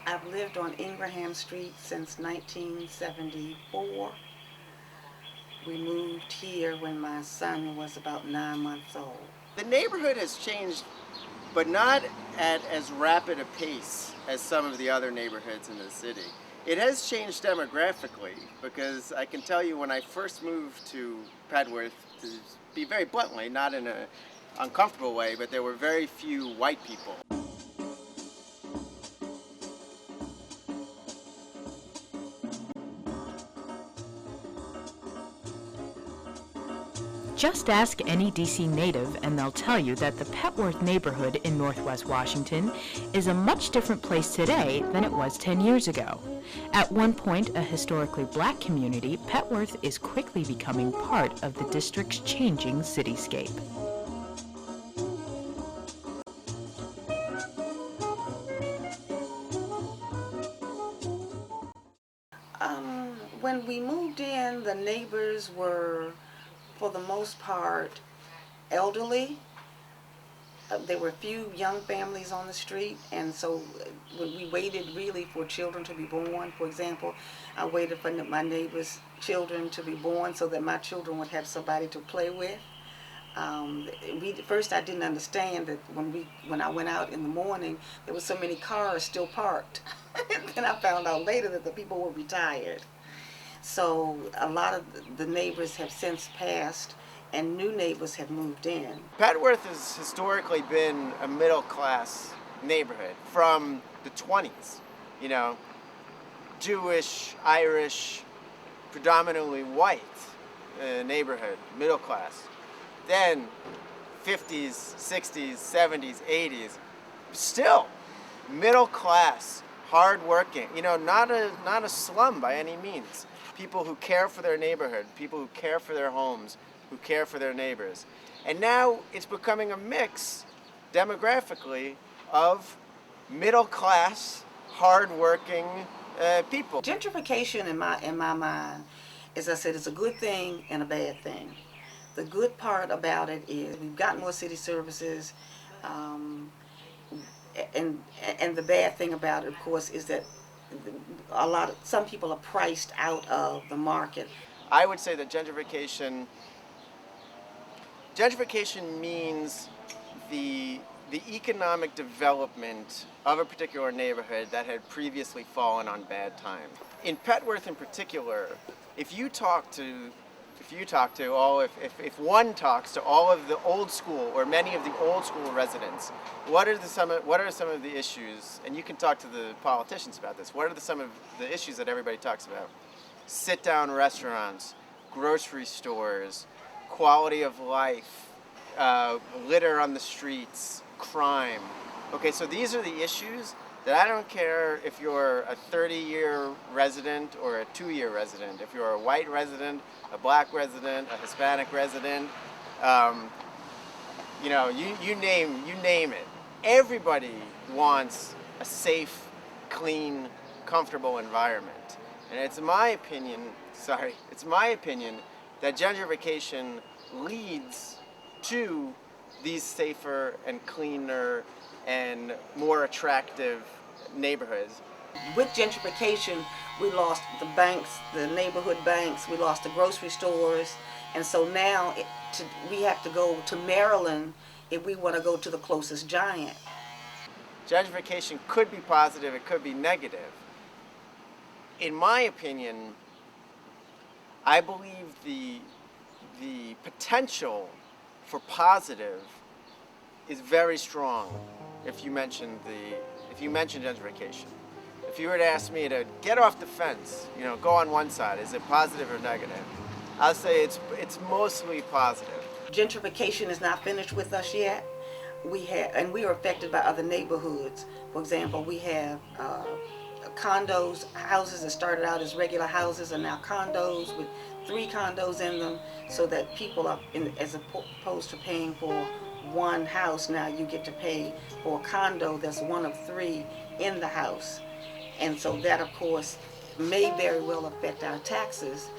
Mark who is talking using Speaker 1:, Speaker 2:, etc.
Speaker 1: I've lived on Ingraham Street since 1974. We moved here when my son was about 9 months old.
Speaker 2: The neighborhood has changed, but not at as rapid a pace as some of the other neighborhoods in the city. It has changed demographically, because I can tell you when I first moved to Petworth, to be very bluntly, not in an uncomfortable way, but there were very few white people.
Speaker 3: Just ask any DC native and they'll tell you that the Petworth neighborhood in Northwest Washington is a much different place today than it was 10 years ago. At one point a historically black community, Petworth is quickly becoming part of the district's changing cityscape.
Speaker 1: When we moved in, the neighbors were, for the most part, elderly. There were few young families on the street, and so we waited really for children to be born. For example, I waited for my neighbors' children to be born so that my children would have somebody to play with. First I didn't understand that when I went out in the morning, there were so many cars still parked. And then I found out later that the people were retired. So a lot of the neighbors have since passed, and new neighbors have moved in.
Speaker 2: Petworth has historically been a middle-class neighborhood from the 20s, you know, Jewish, Irish, predominantly white neighborhood, middle class. Then 50s, 60s, 70s, 80s, still middle class, hard-working, you know, not a slum by any means. People who care for their neighborhood, people who care for their homes, who care for their neighbors. And now it's becoming a mix, demographically, of middle-class, hard-working people.
Speaker 1: Gentrification, in my mind, as I said, is a good thing and a bad thing. The good part about it is we've got more city services, and the bad thing about it, of course, is that some people are priced out of the market.
Speaker 2: I would say that gentrification means the economic development of a particular neighborhood that had previously fallen on bad times. In Petworth in particular, if one talks to all of the old school or many of the old school residents, what are some of the issues, and you can talk to the politicians about this, what are some of the issues that everybody talks about? Sit-down restaurants, grocery stores, quality of life, litter on the streets, crime. Okay, so these are the issues that I don't care if you're a 30-year resident or a 2-year resident, if you're a white resident, a black resident, a Hispanic resident, you know, you name it. Everybody wants a safe, clean, comfortable environment. And it's my opinion that gentrification leads to these safer and cleaner and more attractive neighborhoods.
Speaker 1: With gentrification, we lost the banks, the neighborhood banks, we lost the grocery stores, and so now we have to go to Maryland if we want to go to the closest giant.
Speaker 2: Gentrification could be positive, it could be negative. In my opinion, I believe the potential for is very strong if you mention gentrification. If you were to ask me to get off the fence, you know, go on one side, is it positive or negative? I'll say it's mostly positive.
Speaker 1: Gentrification is not finished with us yet. We are affected by other neighborhoods. For example, we have condos, houses that started out as regular houses are now condos with 3 condos in them, so that people are, as opposed to paying for one house, now you get to pay for a condo that's one of 3 in the house. And so that, of course, may very well affect our taxes.